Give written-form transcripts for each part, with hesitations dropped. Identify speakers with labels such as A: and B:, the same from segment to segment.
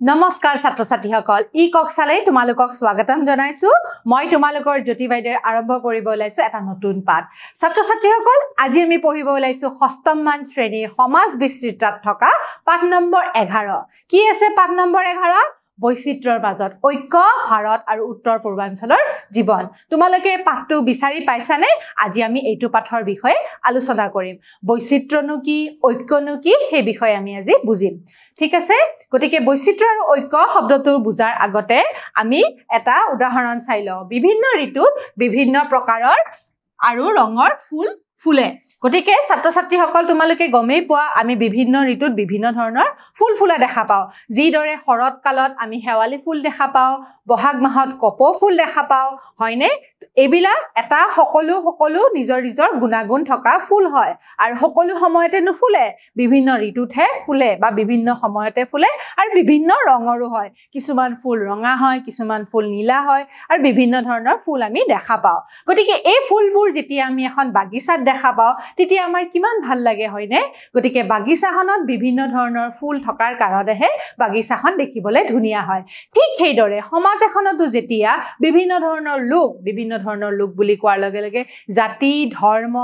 A: নমস্কাৰ ছাত্ৰ ছাত্ৰীসকল ই কক্সালে তোমালোকক স্বাগতম জনাইছো মই তোমালোকৰ জ্যোতি বাইদেউ আৰম্ভ কৰিব ওলাইছো এটা নতুন পাঠ ছাত্ৰ ছাত্ৰীসকল আজি আমি পঢ়িব ওলাইছো ষষ্ঠম মান শ্ৰেণীৰ সমাজ বিস্তৃতত থকা পাঠ নম্বৰ 11 কি আছে পাঠ নম্বৰ 11 বৈচিত্ৰৰ মাজত ঐক্য ভাৰত আৰু উত্তৰ পূৰ্বাঞ্চলৰ জীৱন তোমালোকে পাঠটো বিচাৰি পাইছানে আজি আমি এইটো পাঠৰ বিষয়ে আলোচনা কৰিম বৈচিত্ৰনো কি ঐক্যনো কি সেই বিষয়ে আমি আজি বুজিম ঠিক আছে গতিকে বৈচিত্ৰ্য আৰু ঐক্য শব্দটো বুজাৰ আগতে আমি এটা উদাহৰণ চাই লওঁ বিভিন্ন ঋতুত বিভিন্ন প্ৰকাৰৰ আৰু ৰঙৰ ফুল ফুলে গতিকে ছাত্ৰ ছাত্ৰীসকল তোমালোকে গমেই পোৱা আমি বিভিন্ন ঋতুত বিভিন্ন ধৰণৰ ফুল ফুলা দেখা পাওঁ যিদৰে শৰৎ কালত আমি হেৱালী ফুল দেখা পাওঁ বহাগ মাহত কপৌ ফুল দেখা পাওঁ হয়নে এইবিলাক এটা সকলো নিজৰ নিজৰ গুণাগুণ থকা ফুল হয় আৰু সকলো সময়তে নুফুলে বিভিন্ন ঋতুতহে ফুলে বা বিভিন্ন সময়তে ফুলে আৰু বিভিন্ন ৰঙৰো হয় কিছুমান ফুল ৰঙা হয় কিছুমান ফুল নীলা হয় আৰু বিভিন্ন ধৰণৰ ফুল আমি দেখা পাওঁ গতিকে এই ফুলবোৰ যেতিয়া আমি এখন বাগিচাত দেখা পাওঁ তেতিয়া আমাৰ কিমান ভাল লাগে হয়নে গতিকে বাগিচাখনত বিভিন্ন ধৰণৰ ফুল থকাৰ কাৰণেহে বাগিচাখন দেখিবলৈ ধুনীয়া হয় ঠিক সেইদৰে সমাজ এখনতো যেতিয়া বিভিন্ন ধৰণৰ লোক বুলি কোৱাৰ লগে লগে জাতি ধৰ্ম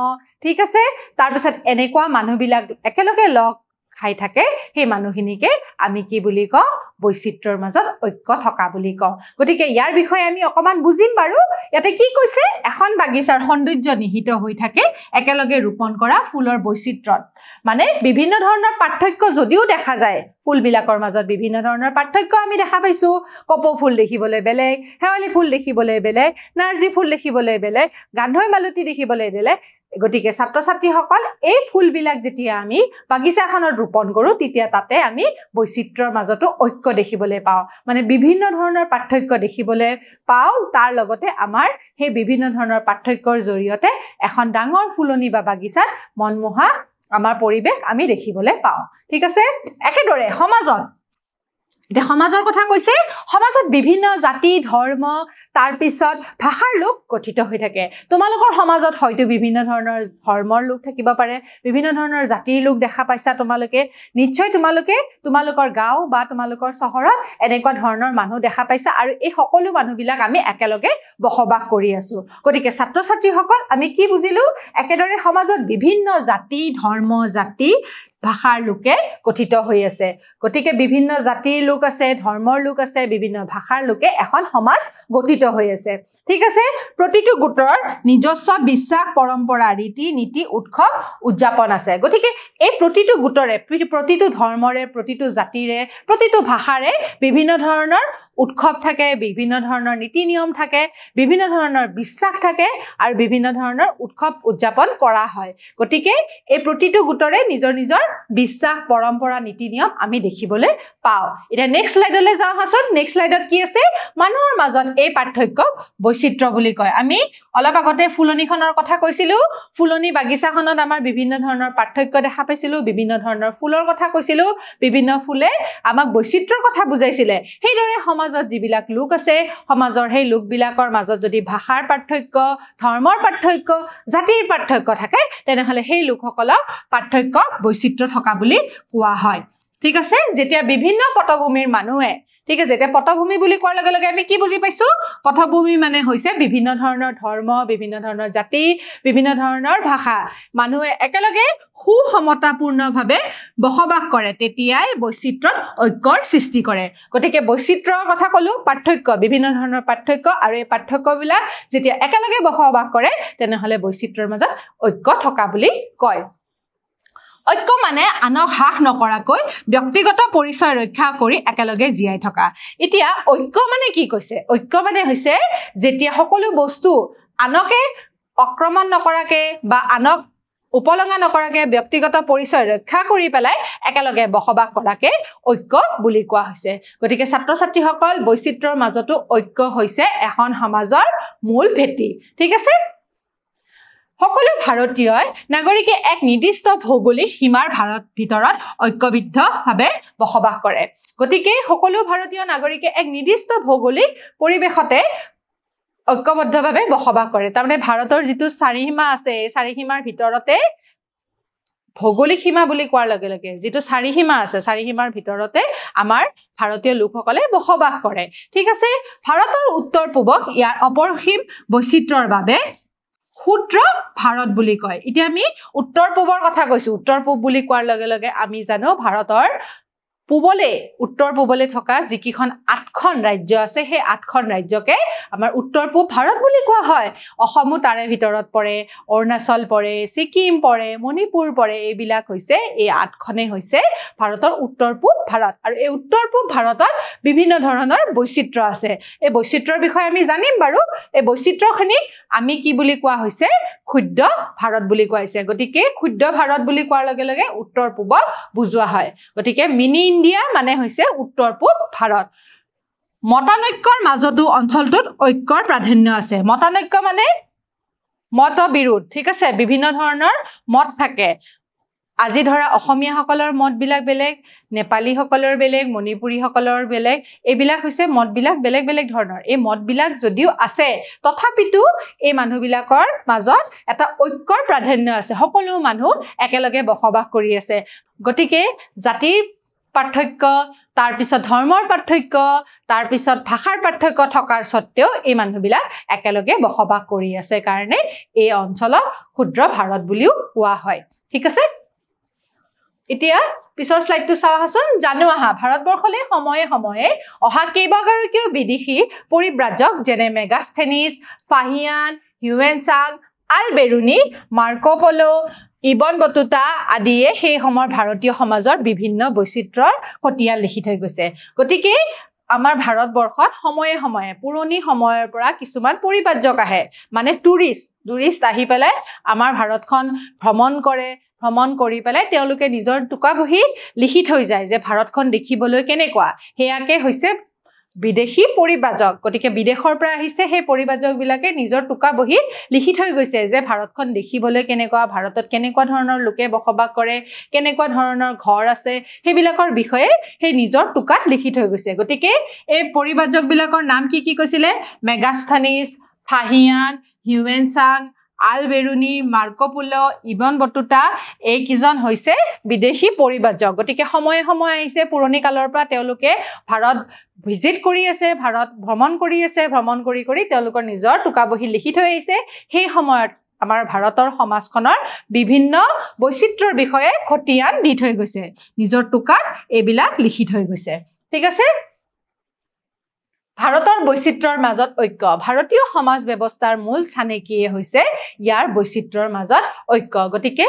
A: ঠিক আছে তাৰ পিছত এনেকুৱা মানুহবিলাক একেলগে লগ খাই থাকে সেই মানুহখিনিকে আমি কি বুলি কওঁ বৈচিত্ৰৰ মাজত ঐক্য থকা বুলি কওঁ গতিকে ইয়াৰ বিষয়ে আমি অকমান বুজিম বাৰু ইয়াতে কি কৈছে এখন বাগিচাৰ সৌন্দৰ্য নিহিত হৈ থাকে একেলগে ৰোপণ কৰা ফুলৰ বৈচিত্ৰ্যত মানে বিভিন্ন ধৰণৰ পাৰ্থক্য যদিও দেখা যায় ফুলবিলাকৰ মাজত বিভিন্ন ধৰণৰ পাৰ্থক্য আমি দেখা পাইছো কপৌ ফুল দেখিবলৈ বেলেগ হেৱালী ফুল দেখিবলৈ বেলেগ নাৰ্জী ফুল দেখিবলৈ বেলেগ গান্ধৈ মালতী দেখিবলৈ বেলেগ গতিকে ছাত্ৰ ছাত্ৰীসকল এই ফুলবিলাক যেতিয়া আমি বাগিচাখনত ৰোপণ কৰোঁ তেতিয়া তাতে আমি বৈচিত্ৰৰ মাজতো ঐক্য দেখিবলৈ পাওঁ মানে বিভিন্ন ধৰণৰ পাৰ্থক্য দেখিবলৈ পাওঁ তাৰ লগতে আমাৰ সেই বিভিন্ন ধৰণৰ পাৰ্থক্যৰ জৰিয়তে এখন ডাঙৰ ফুলনি বা বাগিচাত মনমোহা আমাৰ পৰিৱেশ আমি দেখিবলৈ পাওঁ ঠিক আছে একেদৰে সমাজত এতিয়া সমাজৰ কথা কৈছে সমাজত বিভিন্ন জাতি ধৰ্ম তাৰ পিছত ভাষাৰ লোক গঠিত হৈ থাকে তোমালোকৰ সমাজত হয়তো বিভিন্ন ধৰণৰ ধৰ্মৰ লোক থাকিব পাৰে বিভিন্ন ধৰণৰ জাতিৰ লোক দেখা পাইছা তোমালোকে নিশ্চয় তোমালোকৰ গাঁও বা তোমালোকৰ চহৰত এনেকুৱা ধৰণৰ মানুহ দেখা পাইছা আৰু এই সকলো মানুহবিলাক আমি একেলগে বসবাস কৰি আছো গতিকে ছাত্ৰ ছাত্ৰীসকল আমি কি বুজিলো একেদৰে সমাজত বিভিন্ন জাতি ধৰ্ম জাতি ভাষাৰ লোকে গঠিত হৈ আছে গতিকে বিভিন্ন জাতিৰ লোক আছে ধৰ্মৰ লোক আছে বিভিন্ন ভাষাৰ লোকে এখন সমাজ গঠিত হৈ আছে ঠিক আছে প্ৰতিটো গোটৰ নিজস্ব বিশ্বাস পৰম্পৰা ৰীতি নীতি উৎসৱ উদযাপন আছে গতিকে এই প্ৰতিটো গোটৰে প্ৰতিটো ধৰ্মৰে প্ৰতিটো জাতিৰে প্ৰতিটো ভাষাৰে বিভিন্ন ধৰণৰ উৎসৱ থাকে বিভিন্ন ধৰণৰ নীতি নিয়ম থাকে বিভিন্ন ধৰণৰ বিশ্বাস থাকে আৰু বিভিন্ন ধৰণৰ উৎসৱ উদযাপন কৰা হয় গতিকে এই প্ৰতিটো গোটৰে নিজৰ বিশ্বাস পৰম্পৰা নীতি নিয়ম আমি দেখিবলৈ পাওঁ এতিয়া নেক্সট স্লাইডলৈ যাওঁ হাসত নেক্সট স্লাইডত কি আছে মানুহৰ মাজত এই পাৰ্থক্য বৈচিত্ৰ্য বুলি কয় আমি অলপ আগতে ফুলনিখনৰ কথা কৈছিলো ফুলনি বাগিচাখনত আমাৰ বিভিন্ন ধৰণৰ পাৰ্থক্য দেখা পাইছিলো বিভিন্ন ধৰণৰ ফুলৰ কথা কৈছিলো বিভিন্ন ফুলে আমাক বৈচিত্ৰ্যৰ কথা বুজাইছিলে সেইদৰে সমাজত যিবিলাক লোক আছে সমাজৰ সেই লোকবিলাকৰ মাজত যদি ভাষাৰ পাৰ্থক্য ধৰ্মৰ পাৰ্থক্য জাতিৰ পাৰ্থক্য থাকে তেনেহলে সেই লোকসকলক পাৰ্থক্য বৈচিত্ৰ্য থকা বুলি কোৱা হয় ঠিক আছে যেতিয়া বিভিন্ন পটভূমিৰ মানুহে ঠিক আছে এতিয়া পটভূমি বুলি কোৱাৰ লগে লগে আমি কি বুজি পাইছো পটভূমি মানে হৈছে বিভিন্ন ধৰণৰ ধৰ্ম বিভিন্ন ধৰণৰ জাতি বিভিন্ন ধৰণৰ ভাষা মানুহে একেলগে সুসমতাপূৰ্ণভাৱে বসবাস কৰে তেতিয়াই বৈচিত্ৰ্যত ঐক্যৰ সৃষ্টি কৰে গতিকে বৈচিত্ৰ্যৰ কথা ক'লো পাৰ্থক্য বিভিন্ন ধৰণৰ পাৰ্থক্য আৰু এই পাৰ্থক্যবিলাক যেতিয়া একেলগে বসবাস কৰে তেনেহলে বৈচিত্ৰ্যৰ মাজত ঐক্য থকা বুলি কয় ঐক্য মানে আনক হ্ৰাস নকৰাকৈ ব্যক্তিগত পৰিচয় ৰক্ষা কৰি একেলগে জীয়াই থকা এতিয়া ঐক্য মানে কি কৈছে ঐক্য মানে হৈছে যেতিয়া সকলো বস্তু আনকে আক্ৰমণ নকৰাকে বা আনক উপলঙা নকৰাকে ব্যক্তিগত পৰিচয় ৰক্ষা কৰি পেলাই একেলগে বসবাস কৰাকে ঐক্য বুলি কোৱা হৈছে গতিকে ছাত্ৰ ছাত্ৰীসকল বৈচিত্ৰ্যৰ মাজতো ঐক্য হৈছে এখন সমাজৰ মূল ভেটি ঠিক আছে সকলো ভাৰতীয় নাগৰিকে এক নিৰ্দিষ্ট ভৌগোলিক সীমাৰ ভিতৰত ঐক্যবদ্ধভাৱে বসবাস কৰে গতিকে সকলো ভাৰতীয় নাগৰিকে এক নিৰ্দিষ্ট ভৌগোলিক পৰিৱেশতে ঐক্যবদ্ধভাৱে বসবাস কৰে তাৰমানে ভাৰতৰ যিটো চাৰিসীমা আছে এই চাৰিসীমাৰ ভিতৰতে ভৌগোলিক সীমা বুলি কোৱাৰ লগে লগে যেটো চাৰি সীমা আছে চাৰি সীমাৰ ভিতৰতে আমাৰ ভাৰতীয় লোকসকলে বসবাস কৰে ঠিক আছে ভাৰতৰ উত্তৰ পূবক ইয়াৰ অপৰসীম বৈচিত্ৰ্যৰ বাবে ক্ষুদ্ৰ ভাৰত বুলি কয় এতিয়া আমি উত্তৰ পূবৰ কথা কৈছো উত্তৰ পূব বুলি কোৱাৰ লগে লগে আমি জানো ভাৰতৰ পূবলে উত্তৰ পূবলে থকা যিকিখন 8খন ৰাজ্য আছে সেই 8খন ৰাজ্যকে আমাৰ উত্তৰ পূব ভাৰত বুলি কোৱা হয় অসমো তাৰে ভিতৰত পৰে অৰুণাচল পৰে সিকিম পৰে মণিপুৰ পৰে এইবিলাক হৈছে এই 8খনে হৈছে ভাৰতৰ উত্তৰ পূব ভাৰত আৰু এই উত্তৰ পূব ভাৰতত বিভিন্ন ধৰণৰ বৈচিত্ৰ্য আছে এই বৈচিত্ৰ্যৰ বিষয়ে আমি জানিম বাৰু এই বৈচিত্ৰ্যখিনি আমি কি বুলি কোৱা হৈছে ক্ষুদ্ৰ ভাৰত বুলি কোৱা হৈছে গতিকে ক্ষুদ্ৰ ভাৰত বুলি কোৱাৰ লগে লগে উত্তৰ পূবক বুজোৱা হয় গতিকে মিনি ইণ্ডিয়া মানে হৈছে উত্তৰ পূব ভাৰত মতানৈক্যৰ মাজতো অঞ্চলটোত ঐক্যৰ প্ৰাধান্য আছে মতানৈক্য মানে মতবিৰোধ ঠিক আছে বিভিন্ন ধৰণৰ মত থাকে আজি ধৰা অসমীয়া সকলৰ মতবিলাক বেলেগ নেপালী সকলৰ বেলেগ মণিপুৰী সকলৰ বেলেগ এইবিলাক হৈছে মতবিলাক বেলেগ বেলেগ ধৰণৰ এই মতবিলাক যদিও আছে তথাপিতো এই মানুহবিলাকৰ মাজত এটা ঐক্যৰ প্ৰাধান্য আছে সকলো মানুহ একেলগে বসবাস কৰি আছে গতিকে জাতিৰ পাৰ্থক্য তাৰ পিছত ধৰ্মৰ পাৰ্থক্য তাৰ পিছত ভাষাৰ পাৰ্থক্য থকাৰ সত্ত্বেও এই মানুহবিলাক একেলগে বসবাস কৰি আছে কাৰণে এই অঞ্চলক ক্ষুদ্ৰ ভাৰত বুলিও কোৱা হয় ঠিক আছে এতিয়া পিছৰ স্লাইডটো চাওঁচোন জানো আহা ভাৰতবৰ্ষলৈ সময়ে সময়ে অহা কেইবাগৰাকীও বিদেশী পৰিব্ৰাজক যেনে মেগাস্থেনিছ ফাহিয়ান হিউৱেনচাং আলবেৰুনি মাৰ্কো পলো ইবন বটুতা আদিয়ে সেই সময়ৰ ভাৰতীয় সমাজৰ বিভিন্ন বৈচিত্ৰ্যৰ খতিয়ান লিখি থৈ গৈছে গতিকে আমাৰ ভাৰতবৰ্ষত সময়ে সময়ে পুৰণি সময়ৰ পৰা কিছুমান পৰিব্ৰাজক আহে মানে টুৰিষ্ট আহি পেলাই আমাৰ ভাৰতখন ভ্ৰমণ কৰি পেলাই তেওঁলোকে নিজৰ টুকা বহি লিখি থৈ যায় যে ভাৰতখন দেখিবলৈ কেনেকুৱা হেয়াকে হৈছে বিদেশী পৰিব্ৰাজক গতিকে বিদেশৰ পৰা আহিছে সেই পৰিব্ৰাজকবিলাকে নিজৰ টুকা বহি লিখি থৈ গৈছে যে ভাৰতখন দেখিবলৈ কেনেকুৱা ভাৰতত কেনেকুৱা ধৰণৰ লোকে বসবাস কৰে কেনেকুৱা ধৰণৰ ঘৰ আছে সেইবিলাকৰ বিষয়ে সেই নিজৰ টুকাত লিখি থৈ গৈছে গতিকে এই পৰিব্ৰাজকবিলাকৰ নাম কি কৈছিলে Megasthenes Fa-Hien হিউৱেনচাং আলবেৰুনি Marco polo ibn বটুতা এই কিজন হৈছে বিদেশী পৰিব্ৰাজক গতিকে সময়ে সময়ে আহিছে পুৰণি কালৰ পৰা তেওঁলোকে ভাৰত ভিজিট কৰি আছে ভাৰত ভ্ৰমণ কৰি তেওঁলোকৰ নিজৰ টুকা বহি লিখি থৈ আহিছে সেই সময়ত আমাৰ ভাৰতৰ সমাজখনৰ বিভিন্ন বৈচিত্ৰ্যৰ বিষয়ে খতিয়ান দি থৈ গৈছে নিজৰ টুকাত এইবিলাক লিখি থৈ গৈছে ঠিক আছে ভাৰতৰ বৈচিত্ৰ্যৰ মাজত ঐক্য ভাৰতীয় সমাজ ব্যৱস্থাৰ মূল চানেকিয়ে হৈছে ইয়াৰ বৈচিত্ৰ্যৰ মাজত ঐক্য গতিকে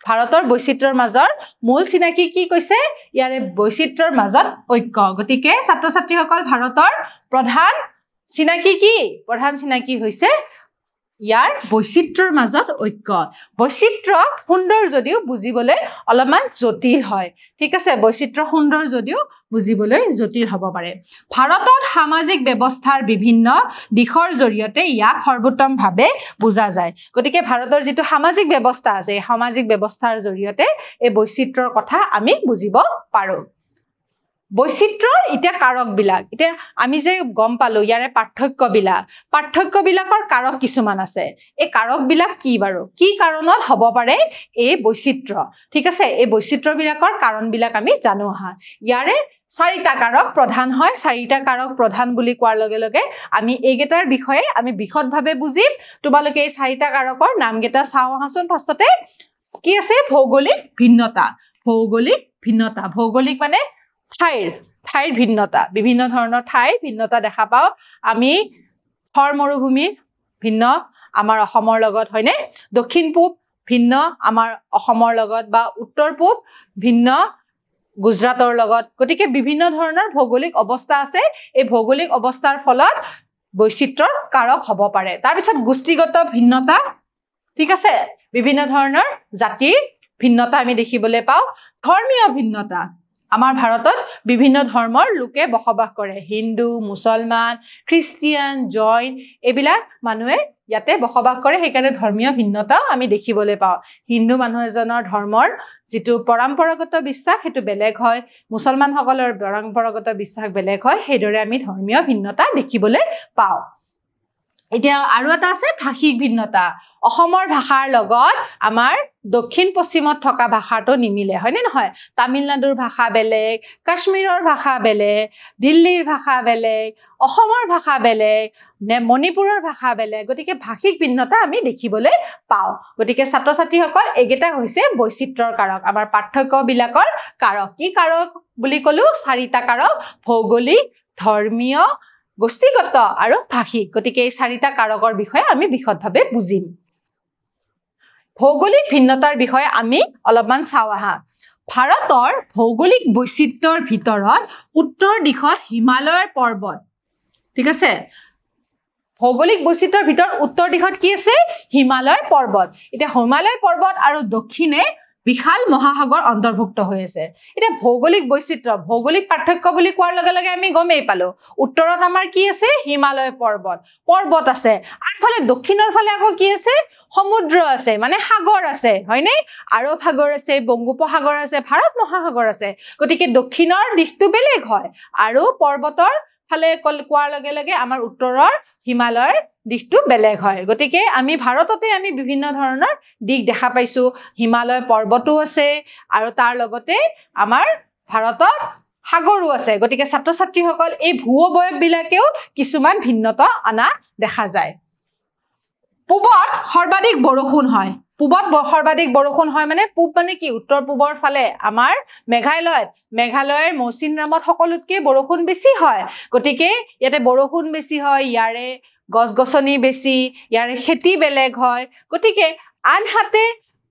A: ভাৰতৰ বৈচিত্ৰ্যৰ মাজৰ মূল চিনাকি কি কৈছে ইয়াৰে বৈচিত্ৰ্যৰ মাজত ঐক্য গতিকে ছাত্ৰ ছাত্ৰীসকল ভাৰতৰ প্ৰধান চিনাকি হৈছে ইয়াৰ বৈচিত্ৰ্যৰ মাজত ঐক্য বৈচিত্ৰ্য সুন্দৰ যদিও বুজিবলৈ অলপমান জটিল হয় ঠিক আছে বৈচিত্ৰ্য সুন্দৰ যদিও বুজিবলৈ জটিল হ'ব পাৰে ভাৰতত সামাজিক ব্যৱস্থাৰ বিভিন্ন দিশৰ জৰিয়তে ইয়াক সৰ্বোত্তমভাৱে বুজা যায় গতিকে ভাৰতৰ যিটো সামাজিক ব্যৱস্থা আছে এই সামাজিক ব্যৱস্থাৰ জৰিয়তে এই বৈচিত্ৰ্যৰ কথা আমি বুজিব পাৰোঁ বৈচিত্ৰ্যৰ এতিয়া কাৰকবিলাক এতিয়া আমি যে গম পালো ইয়াৰে পাৰ্থক্যবিলাকৰ কাৰক কিছুমান আছে এই কাৰকবিলাক কি বাৰু কি কাৰণত হ'ব পাৰে এই বৈচিত্ৰ্য ঠিক আছে এই বৈচিত্ৰ্যবিলাকৰ কাৰণবিলাক আমি জানো আহা ইয়াৰে চাৰিটা কাৰক প্ৰধান হয় চাৰিটা কাৰক প্ৰধান বুলি কোৱাৰ লগে লগে আমি এইকেইটাৰ বিষয়ে আমি বিশদভাৱে বুজিম তোমালোকে এই চাৰিটা কাৰকৰ নামকেইটা চাওঁ আহাচোন ফাৰ্ষ্টতে কি আছে ভৌগোলিক ভিন্নতা ভৌগোলিক মানে ঠাইৰ ভিন্নতা বিভিন্ন ধৰণৰ ঠাইৰ ভিন্নতা দেখা পাওঁ আমি থৰ মৰুভূমিৰ ভিন্ন আমাৰ অসমৰ লগত হয়নে দক্ষিণ পূব ভিন্ন আমাৰ অসমৰ লগত বা উত্তৰ পূব ভিন্ন গুজৰাটৰ লগত গতিকে বিভিন্ন ধৰণৰ ভৌগোলিক অৱস্থা আছে এই ভৌগোলিক অৱস্থাৰ ফলত বৈচিত্ৰ্যৰ কাৰক হ'ব পাৰে তাৰ পিছত গোষ্ঠীগত ভিন্নতা ঠিক আছে বিভিন্ন ধৰণৰ জাতিৰ ভিন্নতা আমি দেখিবলৈ পাওঁ ধৰ্মীয় ভিন্নতা আমাৰ ভাৰতত বিভিন্ন ধৰ্মৰ লোকে বসবাস কৰে হিন্দু মুছলমান খ্ৰীষ্টিয়ান জৈন এইবিলাক মানুহে ইয়াতে বসবাস কৰে সেইকাৰণে ধৰ্মীয় ভিন্নতা আমি দেখিবলৈ পাওঁ হিন্দু মানুহ এজনৰ ধৰ্মৰ যেটো পৰম্পৰাগত বিশ্বাস হেতু বেলেগ হয় মুছলমান সকলৰ পৰম্পৰাগত বিশ্বাস বেলেগ হয় সেইদৰে আমি ধৰ্মীয় ভিন্নতা দেখিবলৈ পাওঁ এতিয়া আৰু এটা আছে ভাষিক ভিন্নতা অসমৰ ভাষাৰ লগত আমাৰ দক্ষিণ পশ্চিমত থকা ভাষাটো নিমিলে হয়নে নহয় তামিলনাডুৰ ভাষা বেলেগ কাশ্মীৰৰ ভাষা বেলেগ দিল্লীৰ ভাষা বেলেগ অসমৰ ভাষা বেলেগ মণিপুৰৰ ভাষা বেলেগ গতিকে ভাষিক ভিন্নতা আমি দেখিবলৈ পাওঁ গতিকে ছাত্ৰ ছাত্ৰীসকল এইকেইটা হৈছে বৈচিত্ৰ্যৰ কাৰক আমাৰ পাৰ্থক্যবিলাকৰ কাৰক কি কাৰক বুলি ক'লো চাৰিটা কাৰক ভৌগোলিক ধৰ্মীয় গোষ্ঠীগত আৰু ভাষিক গতিকে এই চাৰিটা কাৰকৰ বিষয়ে আমি বিশদভাৱে বুজিম ভৌগোলিক ভিন্নতাৰ বিষয়ে আমি অলপমান চাওঁ আহা ভাৰতৰ ভৌগোলিক বৈচিত্ৰ্যৰ ভিতৰত উত্তৰ দিশত হিমালয়ৰ পৰ্বত ঠিক আছে ভৌগোলিক বৈচিত্ৰ্যৰ ভিতৰত উত্তৰ দিশত কি আছে হিমালয় পৰ্বত এটা হিমালয় পৰ্বত আৰু দক্ষিণে বিশাল মহাসাগৰ অন্তৰ্ভুক্ত হৈ আছে এটা ভৌগোলিক বৈচিত্ৰ্য ভৌগোলিক পাৰ্থক্য বুলি কোৱাৰ লগে লগে আমি গমেই পালো উত্তৰত আমাৰ কি আছে হিমালয় পৰ্বত আছে আনফালে দক্ষিণৰ ফালে আকৌ কি আছে সমুদ্ৰ আছে মানে সাগৰ আছে হয়নে আৰব সাগৰ আছে বংগোপসাগৰ আছে ভাৰত মহাসাগৰ আছে গতিকে দক্ষিণৰ দিশটো বেলেগ হয় আৰু পৰ্বতৰ ফালে কোৱাৰ লগে লগে আমাৰ উত্তৰৰ হিমালয়ৰ দিশটো বেলেগ হয় গতিকে আমি ভাৰততে আমি বিভিন্ন ধৰণৰ দিশ দেখা পাইছো হিমালয় পৰ্বতো আছে আৰু তাৰ লগতে আমাৰ ভাৰতত সাগৰো আছে গতিকে ছাত্ৰ ছাত্ৰীসকল এই ভূ-অৱয়ববিলাকেও কিছুমান ভিন্নতা আনা দেখা যায় পূবত সৰ্বাধিক বৰষুণ হয় পূবত সৰ্বাধিক বৰষুণ হয় মানে পূব মানে কি উত্তৰ পূবৰ ফালে আমাৰ মেঘালয়ৰ মৌচিনৰামত সকলোতকৈ বৰষুণ বেছি হয় গতিকে ইয়াতে বৰষুণ বেছি হয় ইয়াৰে গছ-গছনি বেছি ইয়াৰে খেতি বেলেগ হয় গতিকে আনহাতে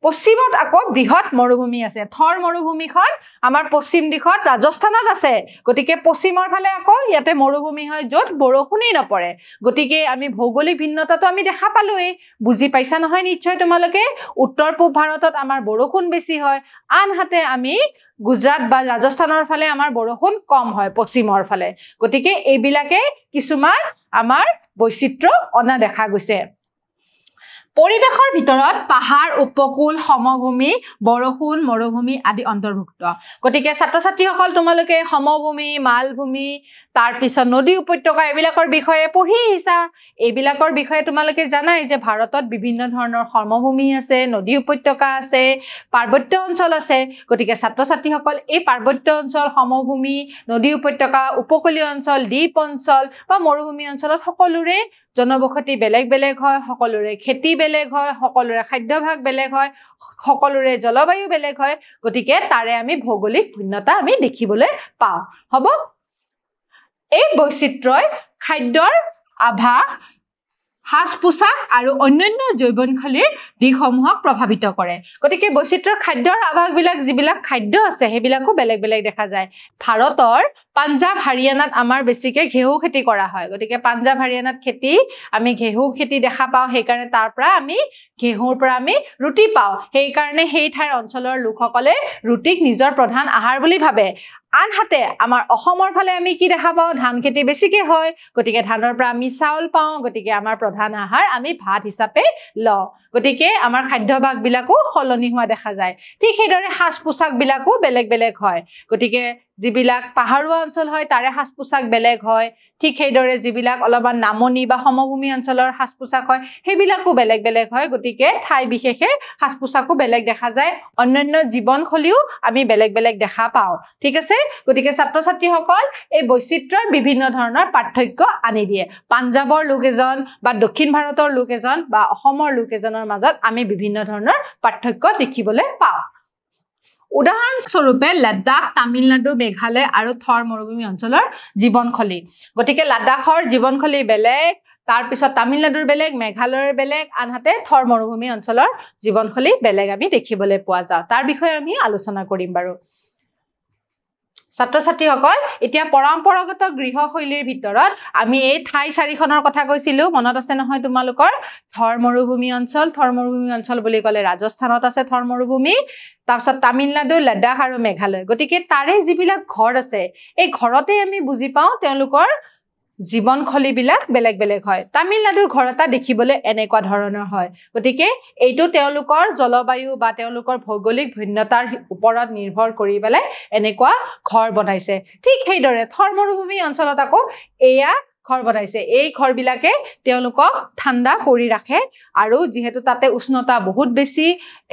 A: পশ্চিমত আকৌ বৃহৎ মৰুভূমি আছে থৰ মৰুভূমিখন আমাৰ পশ্চিম দিশত ৰাজস্থানত আছে গতিকে পশ্চিমৰ ফালে আকৌ ইয়াতে মৰুভূমি হয় য'ত বৰষুণেই নপৰে গতিকে আমি ভৌগোলিক ভিন্নতাটো আমি দেখা পালোৱেই বুজি পাইছা নহয় নিশ্চয় তোমালোকে উত্তৰ পূব ভাৰতত আমাৰ বৰষুণ বেছি হয় আনহাতে আমি গুজৰাট বা ৰাজস্থানৰ ফালে আমাৰ বৰষুণ কম হয় পশ্চিমৰ ফালে গতিকে এইবিলাকে কিছুমান আমাৰ বৈচিত্ৰ্য অনা দেখা গৈছে পৰিবেশৰ ভিতৰত পাহাৰ উপকূল সমভূমি বৰষুণ মৰুভূমি আদি অন্তৰ্ভুক্ত গতিকে ছাত্ৰ ছাত্ৰীসকল তোমালোকে সমভূমি মালভূমি তাৰ পিছত নদী উপত্যকা এইবিলাকৰ বিষয়ে পঢ়ি আহিছা এইবিলাকৰ বিষয়ে তোমালোকে জানাই যে ভাৰতত বিভিন্ন ধৰণৰ সমভূমি আছে নদী উপত্যকা আছে পাৰ্বত্য অঞ্চল আছে গতিকে ছাত্ৰ ছাত্ৰীসকল এই পাৰ্বত্য অঞ্চল সমভূমি নদী উপত্যকা উপকূলীয় অঞ্চল দ্বীপ অঞ্চল বা মৰুভূমি অঞ্চলত সকলোৰে জনবসতি বেলেগ বেলেগ হয় সকলোৰে খেতি বেলেগ হয় সকলোৰে খাদ্যভাগ বেলেগ হয় সকলোৰে জলবায়ু বেলেগ হয় গতিকে তাৰে আমি ভৌগোলিক ভিন্নতা আমি দেখিবলৈ পাওঁ হ'ব এই বৈচিত্ৰ্যই খাদ্যৰ আভাস সাজ-পোছাক আৰু অন্যান্য জৈৱনশৈলীৰ দিশসমূহক প্ৰভাৱিত কৰে গতিকে বৈচিত্ৰ্যৰ খাদ্যৰ আভাসবিলাক যিবিলাক খাদ্য আছে সেইবিলাকো বেলেগ বেলেগ দেখা যায় ভাৰতৰ পাঞ্জাব হাৰিয়ানাত আমাৰ বেছিকে ঘেঁহু খেতি কৰা হয় গতিকে পাঞ্জাব হাৰিয়ানাত আমি ঘেঁহু খেতি দেখা পাওঁ সেইকাৰণে তাৰ পৰা আমি ঘেঁহুৰ পৰা আমি ৰুটি পাওঁ সেইকাৰণে সেই ঠাইৰ অঞ্চলৰ লোকসকলে ৰুটিক নিজৰ প্ৰধান আহাৰ বুলি ভাবে আনহাতে আমাৰ অসমৰ ফালে আমি কি দেখা পাওঁ ধান খেতি বেছিকে হয় গতিকে ধানৰ পৰা আমি চাউল পাওঁ গতিকে আমাৰ প্ৰধান আহাৰ আমি ভাত হিচাপে লওঁ গতিকে আমাৰ খাদ্যভাগবিলাকো সলনি হোৱা দেখা যায় ঠিক সেইদৰে সাজ-পোছাকবিলাকো বেলেগ বেলেগ হয় গতিকে যিবিলাক পাহাৰুৱা অঞ্চল হয় তাৰে সাজ-পোছাক বেলেগ হয় ঠিক সেইদৰে যিবিলাক অলপমান নামনি বা সমভূমি অঞ্চলৰ সাজ-পোছাক হয় সেইবিলাকো বেলেগ বেলেগ হয় গতিকে ঠাই বিশেষে সাজ-পোছাকো বেলেগ দেখা যায় অন্যান্য জীৱনশৈলীও আমি বেলেগ বেলেগ দেখা পাওঁ ঠিক আছে গতিকে ছাত্ৰ ছাত্ৰীসকল এই বৈচিত্ৰ্যৰ বিভিন্ন ধৰণৰ পাৰ্থক্য আনি দিয়ে পাঞ্জাবৰ লোক এজন বা দক্ষিণ ভাৰতৰ লোক এজন বা অসমৰ লোক এজনৰ মাজত আমি বিভিন্ন ধৰণৰ পাৰ্থক্য দেখিবলৈ পাওঁ উদাহৰণস্বৰূপে লাডাখ তামিলনাডু মেঘালয় আৰু থৰ মৰুভূমি অঞ্চলৰ জীৱনশৈলী গতিকে লাডাখৰ জীৱনশৈলী বেলেগ তাৰ পিছত তামিলনাডুৰ বেলেগ মেঘালয়ৰ বেলেগ আনহাতে থৰ মৰুভূমি অঞ্চলৰ জীৱনশৈলী বেলেগ আমি দেখিবলৈ পোৱা যাওঁ তাৰ বিষয়ে আমি আলোচনা কৰিম বাৰু ছাত্ৰ ছাত্ৰীসকল এতিয়া পৰম্পৰাগত গৃহশৈলীৰ ভিতৰত আমি এই ঠাই চাৰিখনৰ কথা কৈছিলো মনত আছে নহয় তোমালোকৰ থৰ মৰুভূমি অঞ্চল বুলি ক'লে ৰাজস্থানত আছে থৰ মৰুভূমি তাৰপিছত তামিলনাডু লাডাখ আৰু মেঘালয় গতিকে তাৰে যিবিলাক ঘৰ আছে এই ঘৰতে আমি বুজি পাওঁ তেওঁলোকৰ জীৱনশৈলীবিলাক বেলেগ বেলেগ হয় তামিলনাডুৰ ঘৰ এটা দেখিবলৈ এনেকুৱা ধৰণৰ হয় গতিকে এইটো তেওঁলোকৰ জলবায়ু বা তেওঁলোকৰ ভৌগোলিক ভিন্নতাৰ ওপৰত নিৰ্ভৰ কৰি পেলাই এনেকুৱা ঘৰ বনাইছে ঠিক সেইদৰে থৰ মৰুভূমি অঞ্চলত আকৌ এয়া ঘৰ বনাইছে এই ঘৰবিলাকে তেওঁলোকক ঠাণ্ডা কৰি ৰাখে আৰু যেহেতু তাতে উষ্ণতা বহুত বেছি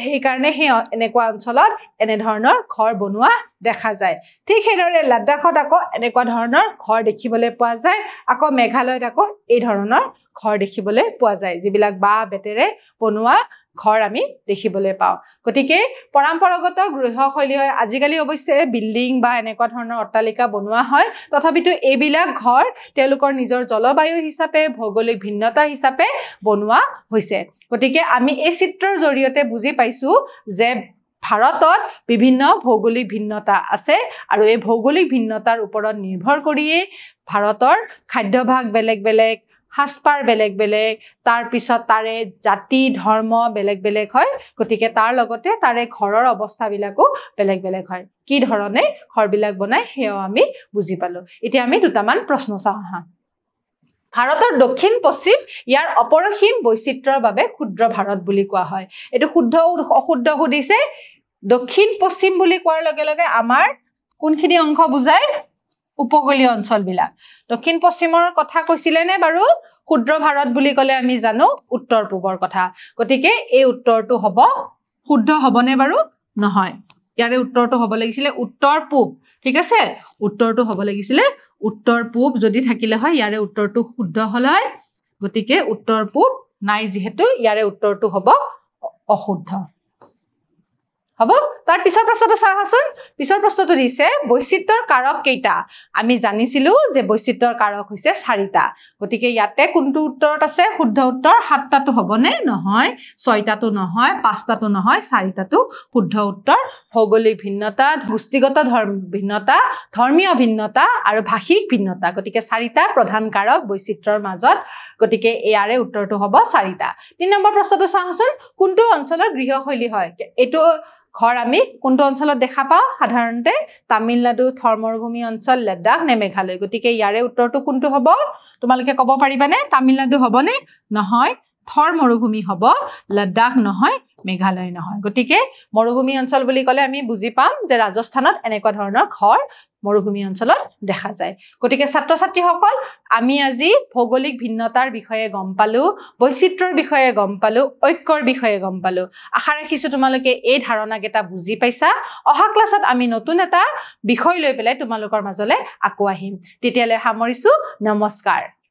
A: সেই কাৰণে সেই এনেকুৱা অঞ্চলত এনে ধৰণৰ ঘৰ বনোৱা দেখা যায় ঠিক সেইদৰে লাডাখত আকৌ এনেকুৱা ধৰণৰ ঘৰ দেখিবলৈ পোৱা যায় আকৌ মেঘালয়ত আকৌ এই ধৰণৰ ঘৰ দেখিবলৈ পোৱা যায় যিবিলাক বাঁহ বেতেৰে বনোৱা ঘৰ আমি দেখিবলৈ পাওঁ গতিকে পৰম্পৰাগত গৃহশৈলী হয় আজিকালি অৱশ্যে বিল্ডিং বা এনেকুৱা ধৰণৰ অট্টালিকা বনোৱা হয় তথাপিতো এইবিলাক ঘৰ তেওঁলোকৰ নিজৰ জলবায়ু হিচাপে ভৌগোলিক ভিন্নতা হিচাপে বনোৱা হৈছে গতিকে আমি এই চিত্ৰৰ জৰিয়তে বুজি পাইছো যে ভাৰতত বিভিন্ন ভৌগোলিক ভিন্নতা আছে আৰু এই ভৌগোলিক ভিন্নতাৰ ওপৰত নিৰ্ভৰ কৰিয়ে ভাৰতৰ খাদ্যভাগ বেলেগ বেলেগ হাসপাৰ বেলেগ বেলেগ তাৰ পিছত তাৰে জাতি ধৰ্ম বেলেগ বেলেগ হয় গতিকে তাৰ লগতে তাৰে ঘৰৰ অৱস্থাবিলাকো বেলেগ বেলেগ হয় কি ধৰণে ঘৰবিলাক বনায় হেও আমি বুজি পালো এতিয়া আমি দুটামান প্ৰশ্ন চাওঁ হা ভাৰতৰ দক্ষিণ পশ্চিম ইয়াৰ অপৰসীম বৈচিত্ৰ্যৰ বাবে ক্ষুদ্ৰ ভাৰত বুলি কোৱা হয় এটো শুদ্ধ অশুদ্ধ সুধিছে দক্ষিণ পশ্চিম বুলি কোৱাৰ লগে লগে আমাৰ কোনখিনি অংশ বুজায় উপকূলীয় অঞ্চলবিলাক দক্ষিণ পশ্চিমৰ কথা কৈছিলে নে বাৰু ক্ষুদ্ৰ ভাৰত বুলি ক'লে আমি জানো উত্তৰ পূবৰ কথা গতিকে এই উত্তৰটো হ'ব শুদ্ধ হ'বনে বাৰু নহয় ইয়াৰে উত্তৰটো হ'ব লাগিছিলে উত্তৰ পূব ঠিক আছে উত্তৰটো হ'ব লাগিছিলে উত্তৰ পূব যদি থাকিলে হয় ইয়াৰে উত্তৰটো শুদ্ধ হ'ল হয় গতিকে উত্তৰ পূব নাই যেহেতু ইয়াৰে উত্তৰটো হ'ব অশুদ্ধ হ'ব তাৰ পিছৰ প্ৰশ্নটো চাওঁচোন পিছৰ প্ৰশ্নটো দিছে বৈচিত্ৰ্যৰ কাৰক কেইটা আমি জানিছিলো যে বৈচিত্ৰ্যৰ কাৰক হৈছে 4টা গতিকে ইয়াতে কোনটো উত্তৰত আছে শুদ্ধ উত্তৰ 7টাটো হ'বনে নহয় 6টাটো নহয় 5টাটো নহয় 4টাটো শুদ্ধ উত্তৰ ভৌগোলিক ভিন্নতা গোষ্ঠীগত ভিন্নতা ধৰ্মীয় ভিন্নতা আৰু ভাষিক ভিন্নতা গতিকে 4টা প্ৰধান কাৰক বৈচিত্ৰ্যৰ মাজত গতিকে ইয়াৰে উত্তৰটো হ'ব 4টা 3 নম্বৰ প্ৰশ্নটো চাওঁচোন কোনটো অঞ্চলৰ গৃহশৈলী হয় এটো ঘৰ আমি কোনটো অঞ্চলত দেখা পাওঁ সাধাৰণতে তামিলনাডু থৰ মৰুভূমি অঞ্চল লাডাখ নে মেঘালয় গতিকে ইয়াৰে উত্তৰটো কোনটো হ'ব তোমালোকে ক'ব পাৰিবানে তামিলনাডু হ'বনে নহয় থৰ মৰুভূমি হ'ব লাডাখ নহয় মেঘালয় নহয় গতিকে মৰুভূমি অঞ্চল বুলি ক'লে আমি বুজি পাম যে ৰাজস্থানত এনেকুৱা ধৰণৰ ঘৰ মৰুভূমি অঞ্চলত দেখা যায় গতিকে ছাত্ৰ ছাত্ৰীসকল আমি আজি ভৌগোলিক ভিন্নতাৰ বিষয়ে গম পালো বৈচিত্ৰ্যৰ বিষয়ে গম পালো ঐক্যৰ বিষয়ে গম পালো আশা ৰাখিছো তোমালোকে এই ধাৰণাকেইটা বুজি পাইছা অহা ক্লাছত আমি নতুন এটা বিষয় লৈ পেলাই তোমালোকৰ মাজলৈ আকৌ আহিম তেতিয়ালৈ সামৰিছো নমস্কাৰ